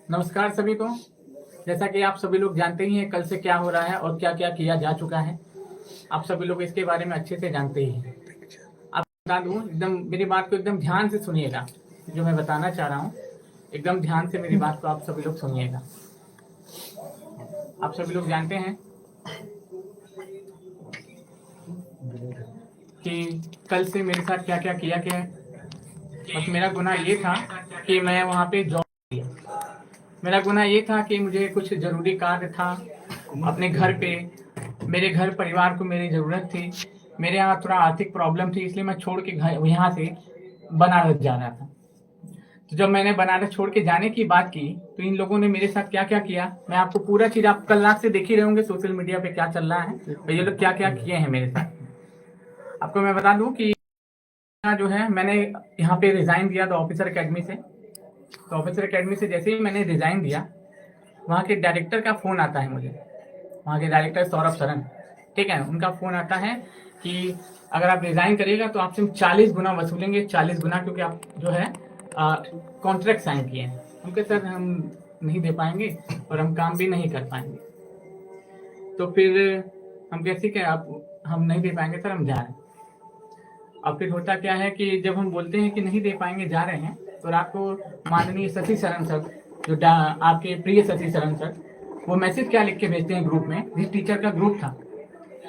नमस्कार सभी को। जैसा कि आप सभी लोग जानते ही हैं कल से क्या हो रहा है और क्या क्या किया जा चुका है। आप सभी लोग इसके बारे में अच्छे से जानते ही हैं। आप बता दूं, एकदम मेरी बात को एकदम ध्यान से सुनिएगा। जो मैं बताना चाह रहा हूं, एकदम ध्यान से मेरी बात को आप सभी लोग सुनिएगा। आप सभी लोग जानते हैं कि कल से मेरे साथ क्या क्या किया गया है। बस मेरा गुनाह ये था कि मैं वहाँ पे जॉब किया। मेरा गुनाह ये था कि मुझे कुछ ज़रूरी कार्य था अपने घर पे। मेरे घर परिवार को मेरी ज़रूरत थी। मेरे यहाँ थोड़ा आर्थिक प्रॉब्लम थी, इसलिए मैं छोड़ के घर यहाँ से बनारस जा रहा था। तो जब मैंने बनारस छोड़ के जाने की बात की तो इन लोगों ने मेरे साथ क्या क्या किया, मैं आपको पूरा चीज़ आप कल रात से देख ही रहे होंगे सोशल मीडिया पे क्या चल रहा है और ये लोग क्या क्या किए हैं मेरे साथ। आपको मैं बता दूं कि जो है मैंने यहाँ पे रिज़ाइन दिया था ऑफिसर अकेडमी से। तो ऑफिसर अकेडमी से जैसे ही मैंने रिज़ाइन दिया, वहाँ के डायरेक्टर का फ़ोन आता है मुझे। वहाँ के डायरेक्टर सौरभ सरन, ठीक है, उनका फ़ोन आता है कि अगर आप रिज़ाइन करिएगा तो आपसे हम 40 गुना वसूलेंगे, 40 गुना, क्योंकि आप जो है कॉन्ट्रैक्ट साइन किए हैं। उनके सर हम नहीं दे पाएंगे और हम काम भी नहीं कर पाएंगे। तो फिर हम कैसे क्या आप हम नहीं दे पाएंगे सर, हम जा रहे हैं। अब फिर होता क्या है कि जब हम बोलते हैं कि नहीं दे पाएंगे, जा रहे हैं, तो रात को माननीय शशि शरण सर, जो आपके प्रिय शशि शरण सर, वो मैसेज क्या लिख के भेजते हैं ग्रुप में। जिस टीचर का ग्रुप था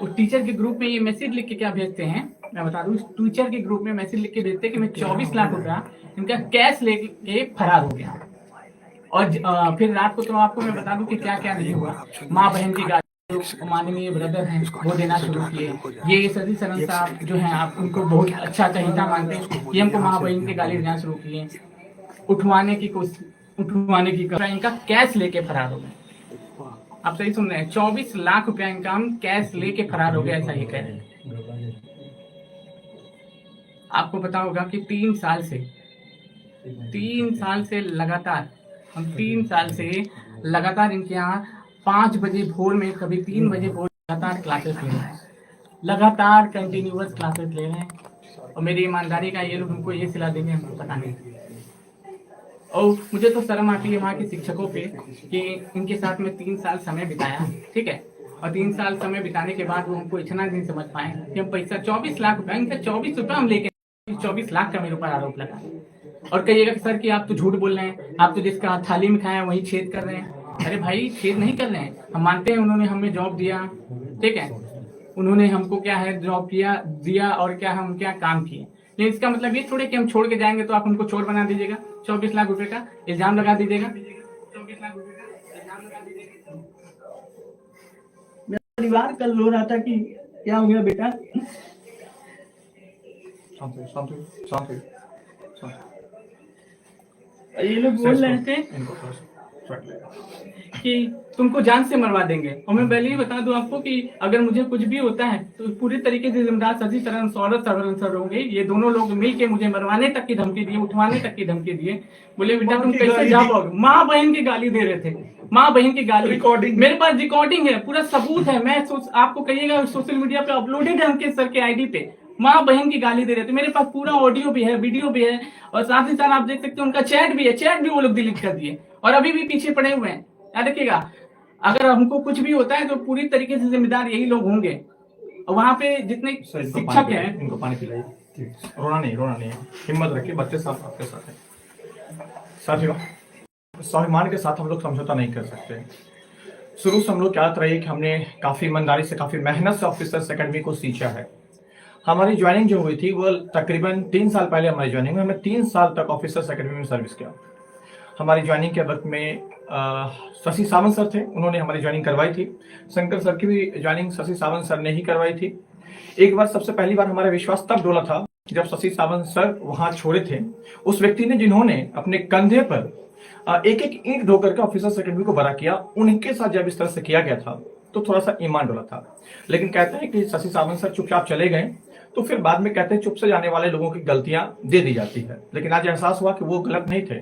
उस टीचर के ग्रुप में ये मैसेज लिख के क्या भेजते हैं, मैं बता दूं, टीचर के ग्रुप में मैसेज लिख के भेजते हैं कि मैं 24 लाख रुपया इनका कैश लेके फरार हो गया। और फिर रात को तो आपको मैं बता दूं कि क्या क्या नहीं हुआ। माँ बहन की गाली जो माननीय ब्रदर हैं वो देना शुरू किए। ये सती सरन साहब जो हैं, आप उनको बहुत अच्छा चहिता मानते हैं, ये हमको माँ बहन की गाली देना शुरू किए। उठवाने की इनका कैश लेके फरार हो गए। आप सही सुन रहे हैं, 24 लाख रुपया इनका हम कैश लेके फरार हो गया, ऐसा ही कह रहे हैं। आपको पता होगा कि 3 साल से लगातार हम 3 साल से लगातार इनके यहाँ 5 बजे भोर में, कभी 3 बजे भोर लगातार क्लासेस ले रहे हैं, लगातार कंटिन्यूअस क्लासेस ले रहे हैं। और मेरी ईमानदारी का ये लोग हमको ये सिला देंगे, हमको पता नहीं। और मुझे तो शर्म आती है वहाँ के शिक्षकों पे कि इनके साथ में 3 साल समय बिताया, ठीक है, और 3 साल समय बिताने के बाद वो हमको इतना नहीं समझ पाए कि हम पैसा 24 लाख रुपया, इनसे 24 रुपया हम लेके 24 लाख का मेरे ऊपर आरोप लगा। और कहिएगा सर कि आप तो झूठ बोल रहे हैं, आप तो जिसका थाली में खाया वही छेद कर रहे हैं। अरे भाई, छेद नहीं कर रहे हैं, हम मानते हैं उन्होंने हमें जॉब दिया, ठीक है, उन्होंने हमको क्या है जॉब दिया और क्या हम क्या काम किए, लेकिन इसका मतलब ये थोड़े कि हम छोड़ के जाएंगे तो आप हमको चोर बना दीजिएगा, 24 लाख रुपए का इल्जाम लगा दीजिएगा। मेरा परिवार कल रो रहा था कि क्या हो गया बेटा। ये लोग बोल रहे थे कि तुमको जान से मरवा देंगे। और मैं पहले ही बता दूं आपको कि अगर मुझे कुछ भी होता है तो पूरी तरीके से जिम्मेदार शशि शरण सौरभ सरन सर होंगे। ये दोनों लोग मिलके मुझे मरवाने तक की धमकी दिए, उठवाने तक की धमकी दिए। बोले बेटा तुम कैसे जा पाओगे, माँ बहन की गाली दे रहे थे, माँ बहन की गाली, रिकॉर्डिंग मेरे पास रिकॉर्डिंग है, पूरा सबूत है। मैं आपको कहिएगा सोशल मीडिया पे अपलोडेड है उनके सर के आईडी पे, माँ बहन की गाली दे रहे थे। मेरे पास पूरा ऑडियो भी है, वीडियो भी है, और साथ ही साथ आप देख सकते हैं उनका चैट भी है, चैट भी वो लोग डिलीट कर दिए और अभी भी पीछे पड़े हुए हैं। याद रखिएगा, अगर हमको कुछ भी होता है तो पूरी तरीके से जिम्मेदार यही लोग होंगे। और वहाँ पे जितने शिक्षक हैं, इनको पानी पिलाइए। रोना नहीं है, हिम्मत रखिए, बच्चे साथ आपके साथ हैं। साथियों, स्वाभिमान के साथ हम लोग समझौता नहीं कर सकते। शुरू से हम लोग याद रही कि हमने काफ़ी ईमानदारी से, काफ़ी मेहनत से ऑफिसर्स अकेडमी को सींचा है। हमारी ज्वाइनिंग जो हुई थी वो तकरीबन 3 साल पहले हमारी ज्वाइनिंग हुई। हमने 3 साल तक ऑफिसर्स अकेडमी में सर्विस किया। हमारी ज्वाइनिंग के वक्त में शशि सावंत सर थे, उन्होंने हमारी ज्वाइनिंग करवाई थी। शंकर सर की भी ज्वाइनिंग शशि सावंत सर ने ही करवाई थी। एक बार, सबसे पहली बार हमारा विश्वास तब डोला था जब शशि सावंत सर वहां छोड़े थे। उस व्यक्ति ने जिन्होंने अपने कंधे पर एक एक ईंट ढोकर के ऑफिसर्स अकेडमी को बड़ा किया, उनके साथ जब इस तरह से किया गया था तो थोड़ा सा ईमान डोला था। लेकिन कहते हैं कि शशि सावंत सर चुपचाप चले गए, तो फिर बाद में कहते हैं चुप से जाने वाले लोगों की गलतियां दे दी जाती है। लेकिन आज एहसास हुआ कि वो गलत नहीं थे।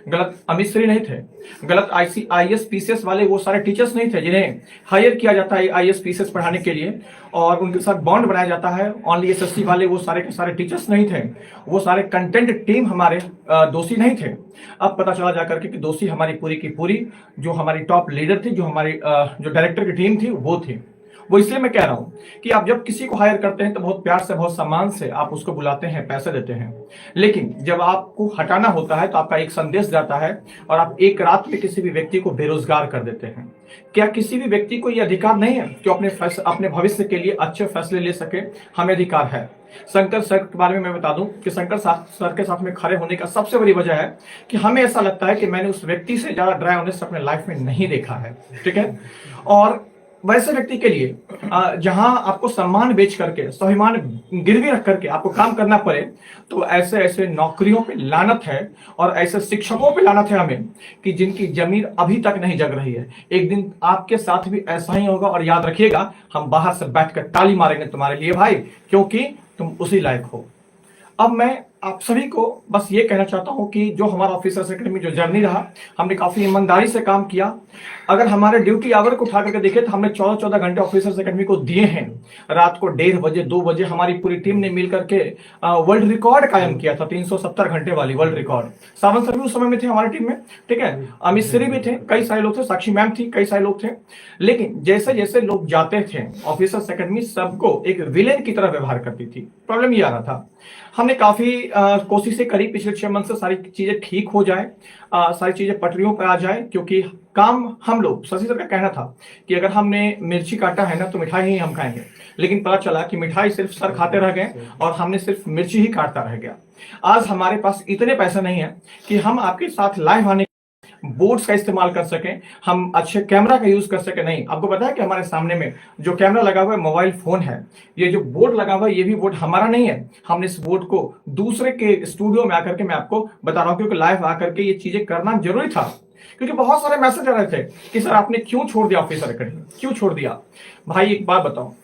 गलत अमित श्री नहीं थे, गलत IAS PCS वाले वो सारे टीचर्स नहीं थे जिन्हें हायर किया जाता है IAS PCS पढ़ाने के लिए और उनके साथ बॉन्ड बनाया जाता है। ओनली SSC वाले वो सारे के सारे टीचर्स नहीं थे, वो सारे कंटेंट टीम हमारे दोषी नहीं थे। अब पता चला जाकर के कि दोषी हमारी पूरी की पूरी जो हमारी टॉप लीडर थी, जो हमारी जो डायरेक्टर की टीम थी वो थी। वो इसलिए मैं कह रहा हूं कि आप जब किसी को हायर करते हैं तो बहुत प्यार से, बहुत सम्मान से आप उसको बुलाते हैं, पैसे देते हैं, लेकिन जब आपको हटाना होता है तो आपका एक संदेश जाता है और आप एक रात में किसी भी व्यक्ति को बेरोजगार कर देते हैं। क्या किसी भी व्यक्ति को यह अधिकार नहीं है कि अपने भविष्य के लिए अच्छे फैसले ले सके? हमें अधिकार है। शंकर सर के बारे में मैं बता दूं कि शंकर सर के साथ में खड़े होने का सबसे बड़ी वजह है कि हमें ऐसा लगता है कि मैंने उस व्यक्ति से ज्यादा ड्राई ऑनेस्ट अपने लाइफ में नहीं देखा है, ठीक है। और वैसे व्यक्ति के लिए जहां आपको सम्मान बेच करके, स्वाभिमान गिरवी रख करके आपको काम करना पड़े, तो ऐसे ऐसे नौकरियों पे लानत है और ऐसे शिक्षकों पे लानत है हमें कि जिनकी जमीन अभी तक नहीं जग रही है। एक दिन आपके साथ भी ऐसा ही होगा और याद रखिएगा, हम बाहर से बैठकर ताली मारेंगे तुम्हारे लिए भाई, क्योंकि तुम उसी लायक हो। अब मैं आप सभी को बस ये कहना चाहता हूं कि जो हमारा ऑफिसर्स एकेडमी जो जर्नी रहा, हमने काफी ईमानदारी से काम किया। अगर हमारे ड्यूटी आवर को उठा करके देखे तो हमने 14-14 घंटे ऑफिसर्स एकेडमी को दिए हैं। रात को 1:30 बजे 2 बजे हमारी पूरी टीम ने मिल करके वर्ल्ड रिकॉर्ड कायम किया था, 370 घंटे वाली वर्ल्ड रिकॉर्ड। सावंत सर भी उस समय में थे हमारी टीम में, ठीक है। अमित श्री भी थे, कई सारे लोग थे, साक्षी मैम थी, कई सारे लोग थे। लेकिन जैसे जैसे लोग जाते थे ऑफिसर्स एकेडमी सबको एक विलेन की तरह व्यवहार करती थी। प्रॉब्लम ये आ रहा था, हमने काफी कोशिशें करी पिछले 6 मंथ से सारी चीजें ठीक हो जाए, सारी चीजें पटरियों पर आ जाए, क्योंकि काम हम लोग, शशि सर का कहना था कि अगर हमने मिर्ची काटा है ना तो मिठाई ही हम खाएंगे, लेकिन पता चला कि मिठाई सिर्फ सर खाते रह गए और हमने सिर्फ मिर्ची ही काटता रह गया। आज हमारे पास इतने पैसे नहीं है कि हम आपके साथ लाइव आने बोर्ड्स का इस्तेमाल कर सकें, हम अच्छे कैमरा का यूज कर सके। नहीं, आपको पता है कि हमारे सामने में जो कैमरा लगा हुआ है मोबाइल फोन है। ये जो बोर्ड लगा हुआ है ये भी बोर्ड हमारा नहीं है, हमने इस बोर्ड को दूसरे के स्टूडियो में आकर के, मैं आपको बता रहा हूं क्योंकि लाइव आकर के ये चीजें करना जरूरी था, क्योंकि बहुत सारे मैसेज आ रहे थे कि सर आपने क्यों छोड़ दिया ऑफिसर एकेडमी, क्यों छोड़ दिया। भाई एक बात बताओ,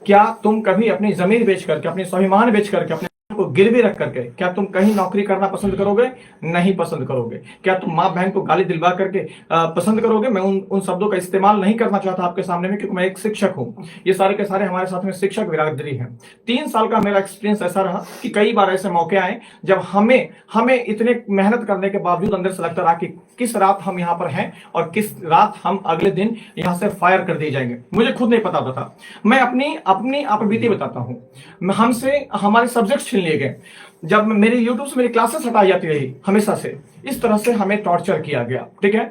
क्या तुम कभी अपनी जमीन बेच करके, अपने स्वाभिमान बेच करके, अपने को गिरवी रख करके क्या तुम कहीं नौकरी करना पसंद करोगे? नहीं पसंद करोगे। क्या तुम माँ बहन को गाली दिलवा करके पसंद करोगे? मैं उन शब्दों का इस्तेमाल नहीं करना चाहता आपके सामने में, क्योंकि मैं एक शिक्षक हूँ। ये सारे के सारे हमारे साथ में शिक्षक बिरादरी हैं। 3 साल का मेरा एक्सपीरियंस ऐसा रहा कि कई बार ऐसे मौके आए जब हमें इतने मेहनत करने के बावजूद अंदर से लगता रहा कि किस रात हम यहाँ पर हैं और किस रात हम अगले दिन यहाँ से फायर कर दिए जाएंगे। मुझे खुद नहीं पता था। मैं अपनी आपबीती बताता हूँ। हमसे हमारे सब्जेक्ट छीन लिए गए, जब मेरे यूट्यूब से मेरी क्लासेस हटाई जाती रही हमेशा से, इस तरह से हमें टॉर्चर किया गया, ठीक है।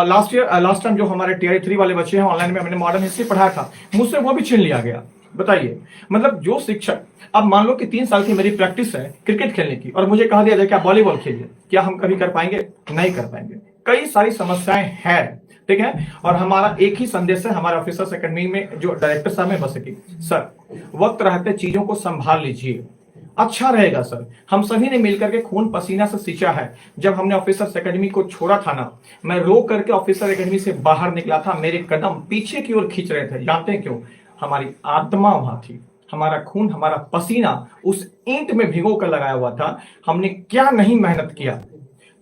लास्ट टाइम जो हमारे TI 3 वाले बच्चे हैं ऑनलाइन में मैंने मॉडर्न हिस्ट्री पढ़ाया था, मुझसे वो भी छीन लिया गया। बताइए, मतलब जो शिक्षक, अब मान लो कि 3 साल की मेरी प्रैक्टिस है क्रिकेट खेलने की और मुझे कहा दिया जाए कि आप वॉलीबॉल खेलिए, क्या हम कभी कर पाएंगे? नहीं कर पाएंगे। कई सारी समस्याएं हैं, ठीक है। और हमारा एक ही संदेश है हमारे ऑफिसर्स एकेडमी में जो डायरेक्टर साहब है बस की, सर वक्त रहते चीजों को संभाल लीजिए, अच्छा रहेगा सर। हम सभी ने मिलकर के खून पसीना से सींचा है। जब हमने ऑफिसर्स एकेडमी को छोड़ा था ना, मैं रो करके ऑफिसर एकेडमी से बाहर निकला था, मेरे कदम पीछे की ओर खींच रहे थे। जानते हैं क्यों? हमारी आत्मा वहां थी, हमारा खून, हमारा पसीना उस ईंट में भिगो कर लगाया हुआ था। हमने क्या नहीं मेहनत किया,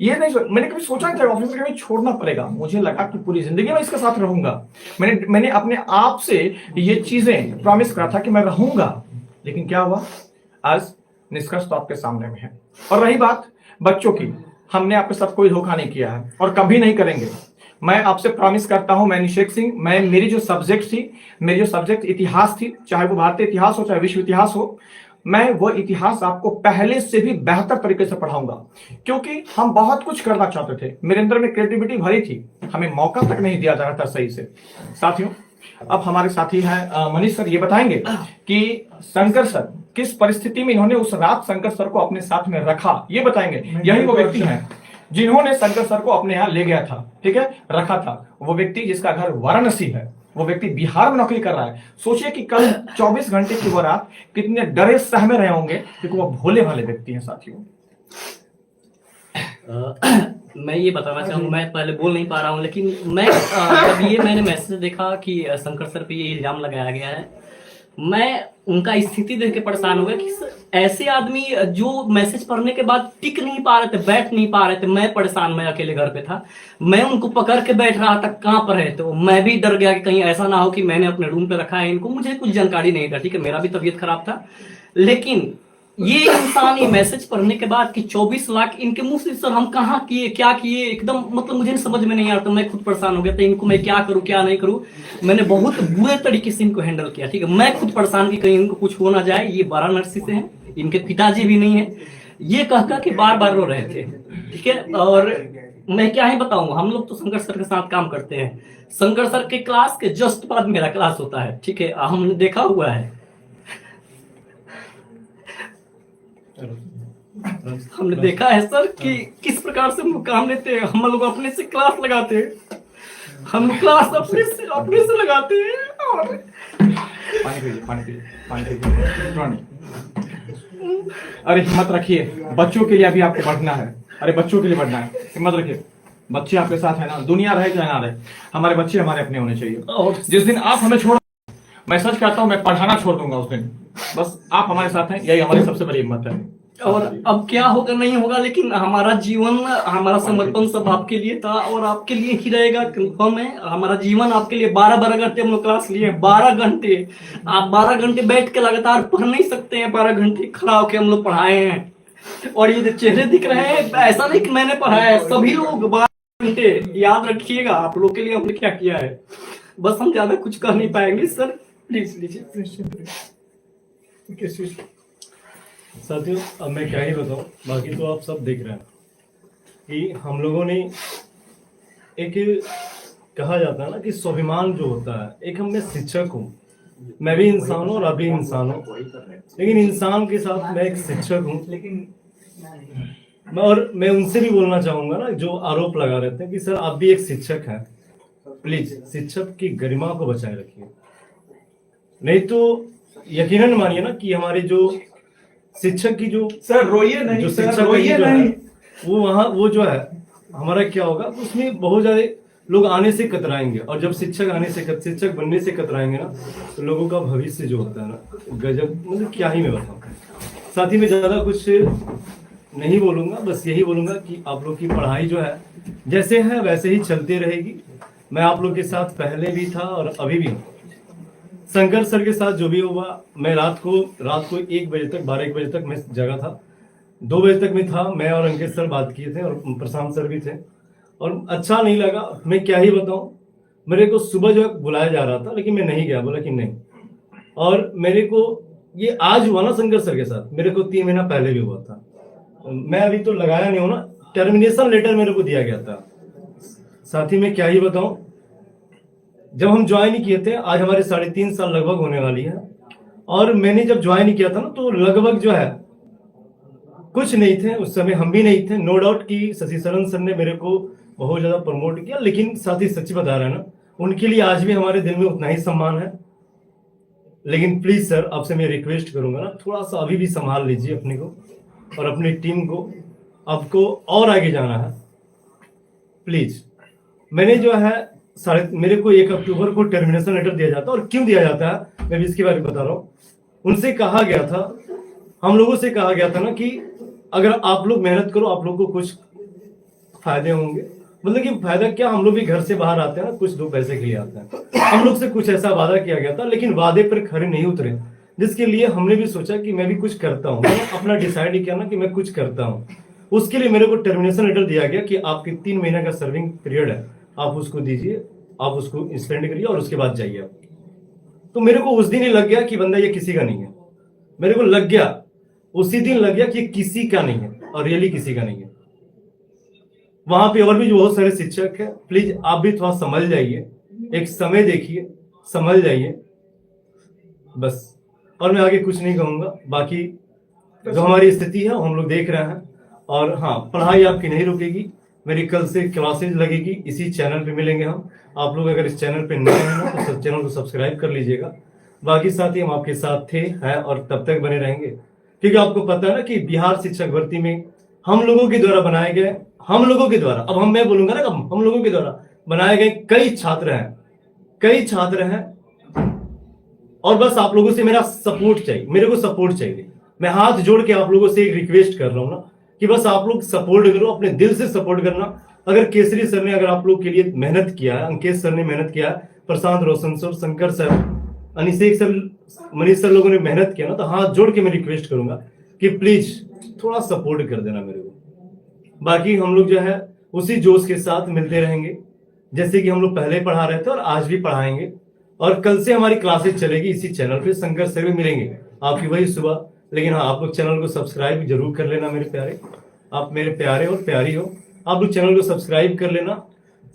ये नहीं मैंने कभी सोचा नहीं था ऑफिसर एकेडमी छोड़ना पड़ेगा। मुझे लगा कि पूरी जिंदगी में इसके साथ रहूंगा। मैंने अपने आप से ये चीजें प्रॉमिस करा था कि मैं रहूंगा, लेकिन क्या हुआ? आज निष्कर्ष तो आपके सामने में है। और रही बात बच्चों की, हमने आपके साथ कोई धोखा नहीं किया है और कभी नहीं करेंगे। मैं आपसे प्रॉमिस करता हूं, मैं निषेक सिंह, मेरी जो सब्जेक्ट इतिहास थी, चाहे वो भारतीय इतिहास हो चाहे विश्व इतिहास हो, मैं वो इतिहास आपको पहले से भी बेहतर तरीके से पढ़ाऊंगा, क्योंकि हम बहुत कुछ करना चाहते थे। मेरे अंदर में क्रिएटिविटी भरी थी, हमें मौका तक नहीं दिया जा रहा था सही से। साथियों, अब हमारे साथी हैं मनीष सर, ये बताएंगे कि शंकर सर किस परिस्थिति में इन्होंने उस रात शंकर सर को अपने साथ में रखा, ये बताएंगे। यही वो व्यक्ति हैं जिन्होंने शंकर सर को अपने यहाँ ले गया था, ठीक है, रखा था। वो व्यक्ति जिसका घर वाराणसी है, वो व्यक्ति बिहार में नौकरी कर रहा है। सोचिए कि कल 24 घंटे की वो रात कितने डरे सहमे रहे होंगे, क्योंकि वो भोले भाले व्यक्ति हैं। साथियों, मैं ये बताना चाहूँगा, मैं पहले बोल नहीं पा रहा हूँ, लेकिन मैं जब मैंने मैसेज देखा कि शंकर सर पे ये इल्जाम लगाया गया है, मैं उनका स्थिति देख के परेशान हो गया कि ऐसे आदमी जो मैसेज पढ़ने के बाद टिक नहीं पा रहे थे, बैठ नहीं पा रहे थे। मैं परेशान, मैं अकेले घर पे था, मैं उनको पकड़ के बैठ रहा था, कहाँ पर है। तो मैं भी डर गया कि कहीं ऐसा ना हो कि मैंने अपने रूम पे रखा है इनको, मुझे कुछ जानकारी नहीं था, ठीक है, मेरा भी तबीयत खराब था। लेकिन ये इंसान ये मैसेज पढ़ने के बाद कि 24 लाख इनके मुंह से, सर हम कहाँ किए, क्या किए, एकदम मतलब मुझे समझ में नहीं आता। मैं खुद परेशान हो गया था, इनको मैं क्या करूं क्या नहीं करूं। मैंने बहुत बुरे तरीके से इनको हैंडल किया, ठीक है। मैं खुद परेशान कि कहीं इनको कुछ हो ना जाए। ये वाराणसी से हैं, इनके पिताजी भी नहीं है। ये कह के बार बार रो रहे थे, ठीक है। और मैं क्या ही बताऊं, हम लोग तो शंकर सर के साथ काम करते हैं। शंकर सर के क्लास के जस्ट बाद मेरा क्लास होता है, ठीक है, हमने देखा हुआ है। हमने देखा है सर कि किस प्रकार से हम लोग काम लेते हैं। हम लोग अपने से क्लास लगाते हैं, हम लोग क्लास अपने से लगाते हैं। और पानी पीजिए, पानी पीजिए, पानी पीजिए, रोना नहीं। अरे हिम्मत रखिए, बच्चों के लिए अभी आपको बढ़ना है। अरे बच्चों के लिए बढ़ना है, हिम्मत रखिए। बच्चे आपके साथ है ना, दुनिया रहे चाहे ना रहे, हमारे बच्चे हमारे अपने होने चाहिए। और जिस दिन आप हमें छोड़, मैं सच कहता हूं, मैं पढ़ाना छोड़ दूंगा उस दिन। बस आप हमारे साथ हैं, यही हमारी सबसे बड़ी हिम्मत है। और अब क्या होगा नहीं होगा, लेकिन हमारा जीवन, हमारा समर्पण सब आपके लिए था और आपके लिए ही रहेगा, कंफर्म है। हमारा जीवन आपके लिए। 12 घंटे हम लोग क्लास लिए, 12 घंटे। आप 12 घंटे बैठ के लगातार पढ़ नहीं सकते हैं, 12 घंटे खड़ा होकर हम लोग पढ़ाए हैं। और ये जो चेहरे दिख रहे हैं, ऐसा नहीं कि मैंने पढ़ाया है, सभी लोग 12 घंटे। याद रखिएगा आप लोग के लिए हमने क्या किया है। बस हम ज्यादा कुछ कह नहीं पाएंगे सर, प्लीज लीजिए। साथियों, अब मैं क्या ही बताऊं, बाकी तो आप सब देख रहे हैं कि हम लोगों ने एक, कहा जाता है ना कि स्वाभिमान जो होता है, एक हम, मैं शिक्षक हूँ, मैं भी इंसान हूँ और आप भी इंसान हूँ, लेकिन इंसान के साथ मैं एक शिक्षक हूँ। और मैं उनसे भी बोलना चाहूंगा ना, जो आरोप लगा रहे थे कि सर आप भी एक शिक्षक हैं, प्लीज शिक्षक की गरिमा को बचाए रखिए। नहीं तो यकीनन मानिए ना कि हमारे जो शिक्षक की जो, सर रोइए नहीं, जो सर शिक्षक रोइए जो नहीं। है, वो वहाँ वो जो है हमारा क्या होगा, उसमें बहुत ज्यादा लोग आने से कतराएंगे। और जब शिक्षक बनने से कतराएंगे ना, तो लोगों का भविष्य जो होता है ना, गजब, मतलब क्या ही मैं बताऊं। साथ ही में ज्यादा कुछ नहीं बोलूंगा, बस यही बोलूंगा कि आप लोग की पढ़ाई जो है जैसे है वैसे ही चलती रहेगी। मैं आप लोग के साथ पहले भी था और अभी भी हूँ। शंकर सर के साथ जो भी हुआ, मैं रात को 1 बजे तक, 12-1 बजे तक मैं जगा था। 2 बजे तक मैं था, मैं और अंकित सर बात किए थे और प्रशांत सर भी थे। और अच्छा नहीं लगा, मैं क्या ही बताऊं। मेरे को सुबह जो है बुलाया जा रहा था, लेकिन मैं नहीं गया, बोला कि नहीं। और मेरे को ये आज हुआ ना शंकर सर के साथ, मेरे को 3 महीना पहले भी हुआ था। मैं अभी तो लगाया नहीं हूं ना, टर्मिनेशन लेटर मेरे को दिया गया था। साथ ही में क्या ही बताऊं, जब हम ज्वाइन किए थे, आज हमारे 3.5 साल लगभग होने वाली है। और मैंने जब ज्वाइन किया था ना, तो लगभग जो है कुछ नहीं थे उस समय, हम भी नहीं थे। नो डाउट कि शशि शरण सर ने मेरे को बहुत ज्यादा प्रमोट किया, लेकिन साथ ही सच्ची बता रहे हैं ना, उनके लिए आज भी हमारे दिल में उतना ही सम्मान है। लेकिन प्लीज सर, आपसे मैं रिक्वेस्ट करूंगा ना, थोड़ा सा अभी भी संभाल लीजिए अपने को और अपनी टीम को। आपको और आगे जाना है, प्लीज। मैंने जो है मेरे को 1 अक्टूबर को टर्मिनेशन लेटर दिया जाता है। और क्यों दिया जाता है, मैं भी इसके बारे में बता रहा हूँ। उनसे कहा गया था, हम लोगों से कहा गया था ना कि अगर आप लोग मेहनत करो, आप लोग को कुछ फायदे होंगे। मतलब कि फायदा क्या, हम लोग भी घर से बाहर आते हैं ना, कुछ 2 पैसे के लिए आते हैं। हम लोग से कुछ ऐसा वादा किया गया था, लेकिन वादे पर खरे नहीं उतरे, जिसके लिए हमने भी सोचा कि मैं भी कुछ करता हूँ। मैंने अपना डिसाइड किया ना कि मैं कुछ करता हूँ। उसके लिए मेरे को टर्मिनेशन लेटर दिया गया कि आपके 3 महीने का सर्विंग पीरियड है, आप उसको दीजिए, आप उसको स्पेंड करिए और उसके बाद जाइए आप। तो मेरे को उस दिन ही लग गया कि बंदा ये किसी का नहीं है। मेरे को लग गया, उसी दिन लग गया कि किसी का नहीं है, और रियली किसी का नहीं है। वहां पे और भी जो बहुत सारे शिक्षक हैं, प्लीज आप भी थोड़ा समझ जाइए, एक समय देखिए, समझ जाइए बस। और मैं आगे कुछ नहीं कहूंगा। बाकी जो हमारी स्थिति है वो हम लोग देख रहे हैं। और हाँ, पढ़ाई आपकी नहीं रुकेगी, मेरी कल से क्लासेज लगेगी, इसी चैनल पे मिलेंगे हम। आप लोग अगर इस चैनल पे नए हैं ना, तो चैनल को सब्सक्राइब कर लीजिएगा। बाकी साथ ही हम आपके साथ थे, हैं और तब तक बने रहेंगे, क्योंकि आपको पता है ना कि बिहार शिक्षक भर्ती में हम लोगों के द्वारा बनाए गए, हम लोगों के द्वारा, अब मैं बोलूंगा ना, हम लोगों के द्वारा बनाए गए कई छात्र हैं और बस आप लोगों से मेरा सपोर्ट चाहिए, मेरे को सपोर्ट चाहिए। मैं हाथ जोड़ के आप लोगों से एक रिक्वेस्ट कर रहा हूँ ना कि बस आप लोग सपोर्ट करो, अपने दिल से सपोर्ट करना। अगर केसरी सर ने अगर आप लोग के लिए मेहनत किया है, अंकेश सर ने मेहनत किया है, Prashant Roshan sir, Shankar sir, Anishek sir, Manish sir लोगों ने मेहनत किया ना, तो हाथ जोड़ के मैं रिक्वेस्ट करूंगा कि प्लीज थोड़ा सपोर्ट कर देना मेरे को। बाकी हम लोग जो है उसी जोश के साथ मिलते रहेंगे जैसे कि हम लोग पहले पढ़ा रहे थे और आज भी पढ़ाएंगे। और कल से हमारी क्लासेस चलेगी इसी चैनल पे, शंकर सर भी मिलेंगे आपकी वही सुबह। लेकिन हाँ, आप लोग चैनल को सब्सक्राइब जरूर कर लेना मेरे प्यारे, आप मेरे प्यारे और प्यारी हो। आप लोग चैनल को सब्सक्राइब कर लेना,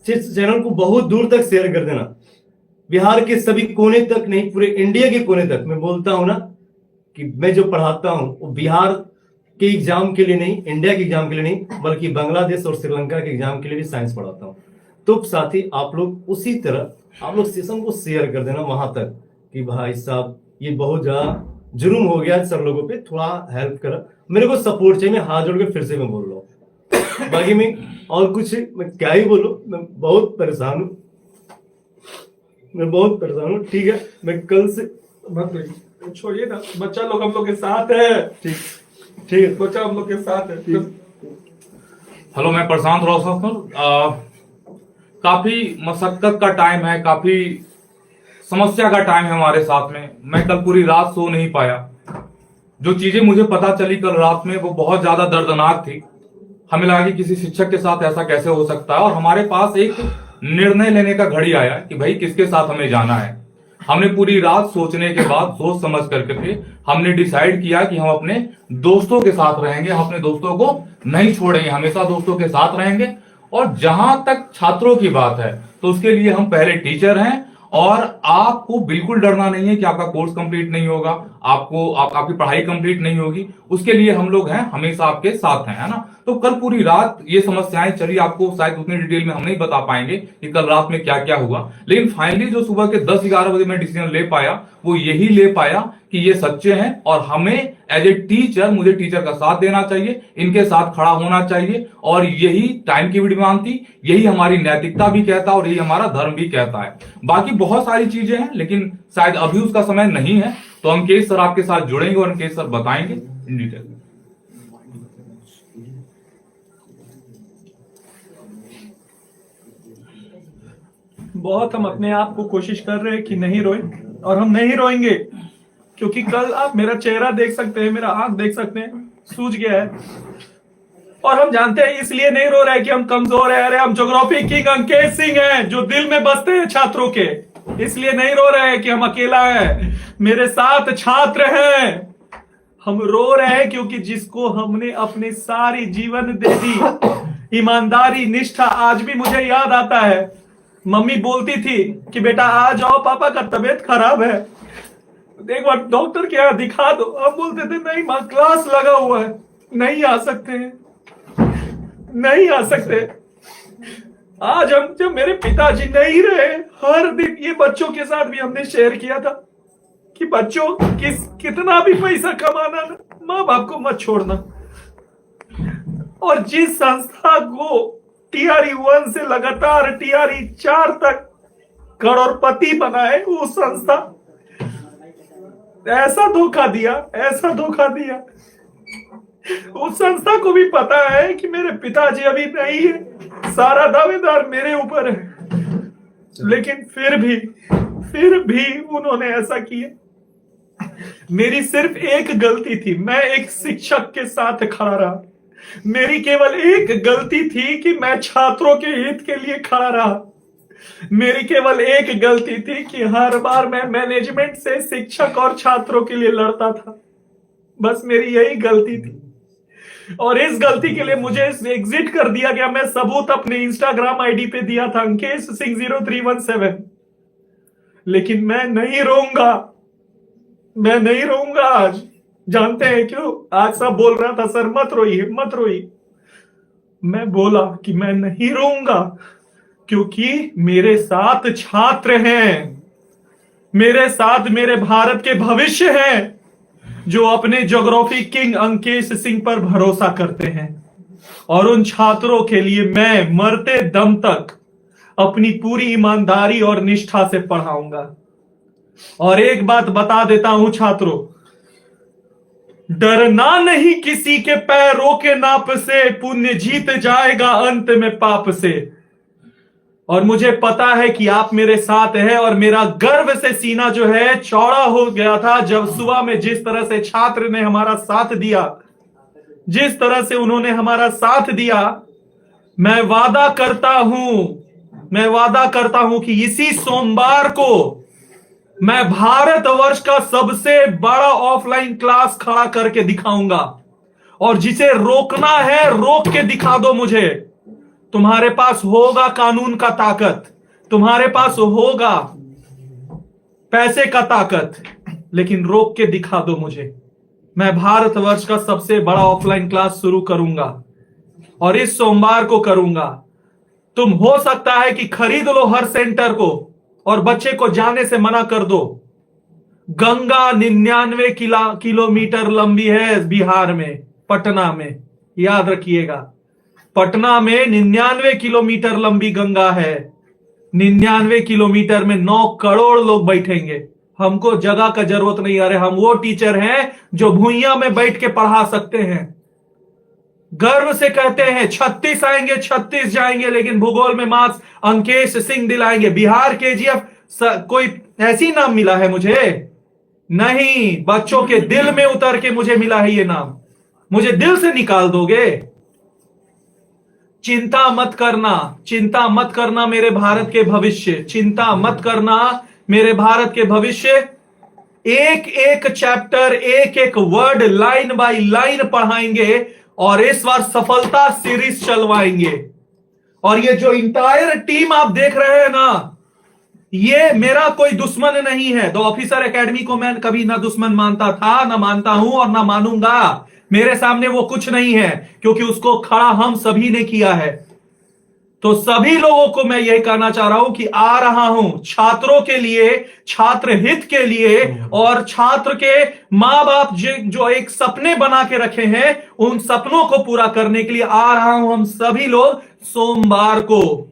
चैनल को बहुत दूर तक शेयर कर देना, बिहार के सभी कोने तक नहीं, पूरे इंडिया के कोने तक। मैं बोलता हूं ना कि मैं जो पढ़ाता हूं वो बिहार के एग्जाम के लिए नहीं, इंडिया के एग्जाम के लिए नहीं, बल्कि बांग्लादेश और श्रीलंका के एग्जाम के लिए भी साइंस पढ़ाता हूं। तो साथी आप लोग उसी तरह आप लोग सेशन को शेयर कर देना वहां तक कि भाई साहब ये बहुत ज्यादा जुर्म हो गया सर लोगों पे, थोड़ा हेल्प करा, मेरे को सपोर्ट चाहिए। मैं हाथ जोड़ के फिर से मैं बोल रहा हूँ, बाकी मैं और कुछ मैं क्या ही बोलूं, मैं बहुत परेशान हूँ, मैं बहुत परेशान हूँ। ठीक है, मैं कल से मत छोड़िए ना, बच्चा लोग हम लोग के साथ है। ठीक ठीक है, बच्चा हम लोग के साथ है। हेलो, मैं प्रशांत रोशन हूँ। काफी मशक्कत का टाइम है, काफी समस्या का टाइम है हमारे साथ में। मैं कल पूरी रात सो नहीं पाया। जो चीजें मुझे पता चली कल रात में वो बहुत ज्यादा दर्दनाक थी। हमें लगा कि किसी शिक्षक के साथ ऐसा कैसे हो सकता है, और हमारे पास एक निर्णय लेने का घड़ी आया कि भाई किसके साथ हमें जाना है। हमने पूरी रात सोचने के बाद, सोच समझ करके हमने डिसाइड किया कि हम अपने दोस्तों के साथ रहेंगे, हम अपने दोस्तों को नहीं छोड़ेंगे, हमेशा दोस्तों के साथ रहेंगे। और जहां तक छात्रों की बात है तो उसके लिए हम पहले टीचर हैं, और आपको बिल्कुल डरना नहीं है कि आपका कोर्स कंप्लीट नहीं होगा, आपकी पढ़ाई कंप्लीट नहीं होगी। उसके लिए हम लोग हैं, हमेशा आपके साथ हैं, है ना। तो कल पूरी रात ये समस्याएं चली, आपको शायद उतनी डिटेल में हम नहीं बता पाएंगे कि कल रात में क्या क्या हुआ। लेकिन फाइनली जो सुबह के 10-11 बजे मैं डिसीजन ले पाया वो यही ले पाया कि ये सच्चे हैं, और हमें एज ए टीचर, मुझे टीचर का साथ देना चाहिए, इनके साथ खड़ा होना चाहिए। और यही टाइम की भी डिमांड थी, यही हमारी नैतिकता भी कहता है, और यही हमारा धर्म भी कहता है। बाकी बहुत सारी चीजें हैं, लेकिन शायद अभी उसका समय नहीं है। तो अंकेश सर आपके साथ जुड़ेंगे और अंकेश सर बताएंगे इन डिटेल। बहुत हम अपने आप को कोशिश कर रहे हैं कि नहीं रोए, और हम नहीं रोएंगे, क्योंकि कल आप मेरा चेहरा देख सकते हैं, मेरा आंख देख सकते हैं, सूज गया है। और हम जानते हैं इसलिए नहीं रो रहे कि हम कमजोर है। अरे हम ज्योग्राफी किंग अंकेश सिंह हैं, जो दिल में बसते हैं छात्रों के। इसलिए नहीं रो रहे हैं कि हम अकेला है, मेरे साथ छात्र हैं। हम रो रहे हैं क्योंकि जिसको हमने अपनी सारी जीवन दे दी, ईमानदारी, निष्ठा, आज भी मुझे याद आता है। मम्मी बोलती थी कि बेटा आ जाओ, पापा का तबीयत खराब है, एक बार डॉक्टर के यहाँ दिखा दो। हम बोलते थे नहीं माँ, क्लास लगा हुआ है, नहीं आ सकते, नहीं आ सकते। आज हम, जब मेरे पिताजी नहीं रहे, हर दिन ये बच्चों के साथ भी हमने शेयर किया था कि बच्चों कितना भी पैसा कमाना ना, माँ बाप को मत छोड़ना। और जिस संस्था को टीआरई 1 से लगातार टीआरई 4 तक करोड़पति बनाए, वो संस्था ऐसा धोखा दिया, ऐसा धोखा दिया। उस संस्था को भी पता है कि मेरे पिताजी अभी नहीं है, सारा दावेदार मेरे ऊपर है, लेकिन फिर भी उन्होंने ऐसा किया। मेरी सिर्फ एक गलती थी, मैं एक शिक्षक के साथ खड़ा रहा। मेरी केवल एक गलती थी कि मैं छात्रों के हित के लिए खड़ा रहा। मेरी केवल एक गलती थी कि हर बार मैं मैनेजमेंट से शिक्षक और छात्रों के लिए लड़ता था। बस मेरी यही गलती थी, और इस गलती के लिए मुझे एग्जिट कर दिया गया। मैं सबूत अपने इंस्टाग्राम आईडी पे दिया था, अंकेश सिंह 0317। लेकिन मैं नहीं रोऊंगा, मैं नहीं रोऊंगा आज। जानते हैं क्यों? आज सब बोल रहा था सर मत रोइए, मत रोइए। मैं बोला कि मैं नहीं रोऊंगा क्योंकि मेरे साथ छात्र हैं, मेरे साथ मेरे भारत के भविष्य हैं, जो अपने ज्योग्राफी किंग अंकेश सिंह पर भरोसा करते हैं। और उन छात्रों के लिए मैं मरते दम तक अपनी पूरी ईमानदारी और निष्ठा से पढ़ाऊंगा। और एक बात बता देता हूं छात्रों, डरना नहीं किसी के पैरों के नाप से, पुण्य जीत जाएगा अंत में पाप से। और मुझे पता है कि आप मेरे साथ हैं, और मेरा गर्व से सीना जो है चौड़ा हो गया था जब सुबह में जिस तरह से छात्र ने हमारा साथ दिया, जिस तरह से उन्होंने हमारा साथ दिया। मैं वादा करता हूं कि इसी सोमवार को मैं भारतवर्ष का सबसे बड़ा ऑफलाइन क्लास खड़ा करके दिखाऊंगा, और जिसे रोकना है रोक के दिखा दो मुझे। तुम्हारे पास होगा कानून का ताकत, तुम्हारे पास होगा पैसे का ताकत, लेकिन रोक के दिखा दो मुझे। मैं भारतवर्ष का सबसे बड़ा ऑफलाइन क्लास शुरू करूंगा, और इस सोमवार को करूंगा। तुम हो सकता है कि खरीद लो हर सेंटर को और बच्चे को जाने से मना कर दो। गंगा 99 किलोमीटर लंबी है बिहार में, पटना में, याद रखिएगा। पटना में 99 किलोमीटर लंबी गंगा है। 99 किलोमीटर में 9 करोड़ लोग बैठेंगे। हमको जगह का जरूरत नहीं। अरे हम वो टीचर हैं जो भुइयां में बैठ के पढ़ा सकते हैं। गर्व से कहते हैं 36 आएंगे, 36 जाएंगे, लेकिन भूगोल में मार्क्स अंकेश सिंह दिलाएंगे। बिहार केजीएफ कोई ऐसी नाम मिला है मुझे? नहीं, बच्चों के दिल में उतर के मुझे मिला है ये नाम। मुझे दिल से निकाल दोगे? चिंता मत करना मेरे भारत के भविष्य, चिंता मत करना मेरे भारत के भविष्य। एक एक चैप्टर, एक एक वर्ड लाइन बाय लाइन पढ़ाएंगे, और इस बार सफलता सीरीज चलवाएंगे। और ये जो इंटायर टीम आप देख रहे हैं ना, ये मेरा कोई दुश्मन नहीं है। द ऑफिसर एकेडमी को मैं कभी ना दुश्मन मानता था, ना मानता हूं और ना मानूंगा। मेरे सामने वो कुछ नहीं है, क्योंकि उसको खड़ा हम सभी ने किया है। तो सभी लोगों को मैं यही कहना चाह रहा हूं कि आ रहा हूं छात्रों के लिए, छात्र हित के लिए, और छात्र के मां बाप जो एक सपने बना के रखे हैं, उन सपनों को पूरा करने के लिए आ रहा हूं। हम सभी लोग सोमवार को,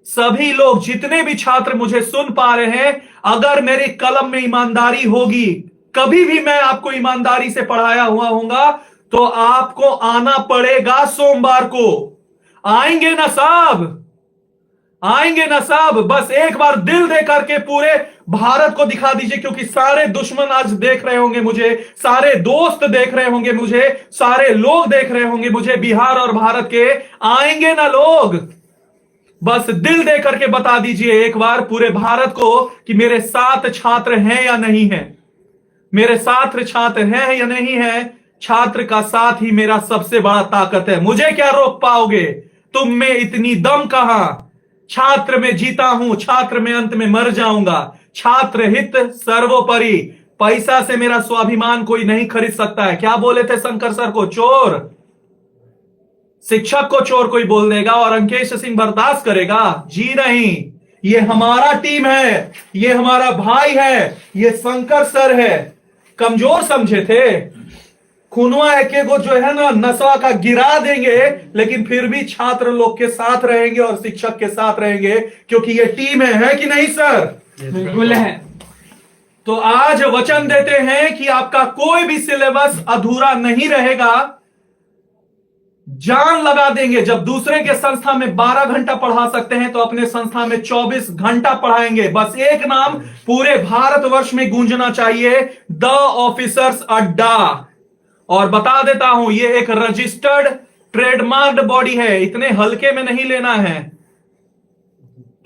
सभी लोग, जितने भी छात्र मुझे सुन पा रहे हैं, अगर मेरे कलम में ईमानदारी होगी, कभी भी मैं आपको ईमानदारी से पढ़ाया हुआ होऊंगा, तो आपको आना पड़ेगा सोमवार को। आएंगे ना साहब? आएंगे ना साहब? बस एक बार दिल दे करके पूरे भारत को दिखा दीजिए, क्योंकि सारे दुश्मन आज देख रहे होंगे मुझे, सारे दोस्त देख रहे होंगे मुझे, सारे लोग देख रहे होंगे मुझे, बिहार और भारत के। आएंगे ना लोग? बस दिल दे करके बता दीजिए एक बार पूरे भारत को कि मेरे साथ छात्र हैं या नहीं है, मेरे साथ छात्र हैं या नहीं है। छात्र का साथ ही मेरा सबसे बड़ा ताकत है। मुझे क्या रोक पाओगे? तुम में इतनी दम कहां? छात्र में जीता हूं, छात्र में अंत में मर जाऊंगा। छात्र हित सर्वोपरि। पैसा से मेरा स्वाभिमान कोई नहीं खरीद सकता है। क्या बोले थे शंकर सर को? चोर। शिक्षक को चोर कोई बोल देगा और अंकेश सिंह बर्दाश्त करेगा? जी नहीं। ये हमारा टीम है, ये हमारा भाई है, ये शंकर सर है। कमजोर समझे थे? खुनवा एक को जो है ना नशा का गिरा देंगे, लेकिन फिर भी छात्र लोग के साथ रहेंगे और शिक्षक के साथ रहेंगे, क्योंकि ये टीम है कि नहीं सर? बिल्कुल है। तो आज वचन देते हैं कि आपका कोई भी सिलेबस अधूरा नहीं रहेगा। जान लगा देंगे। जब दूसरे के संस्था में 12 घंटा पढ़ा सकते हैं, तो अपने संस्था में 24 घंटा पढ़ाएंगे। बस एक नाम पूरे भारतवर्ष में गूंजना चाहिए, द ऑफिसर्स अड्डा। और बता देता हूं, ये एक रजिस्टर्ड ट्रेडमार्क्ड बॉडी है, इतने हल्के में नहीं लेना है।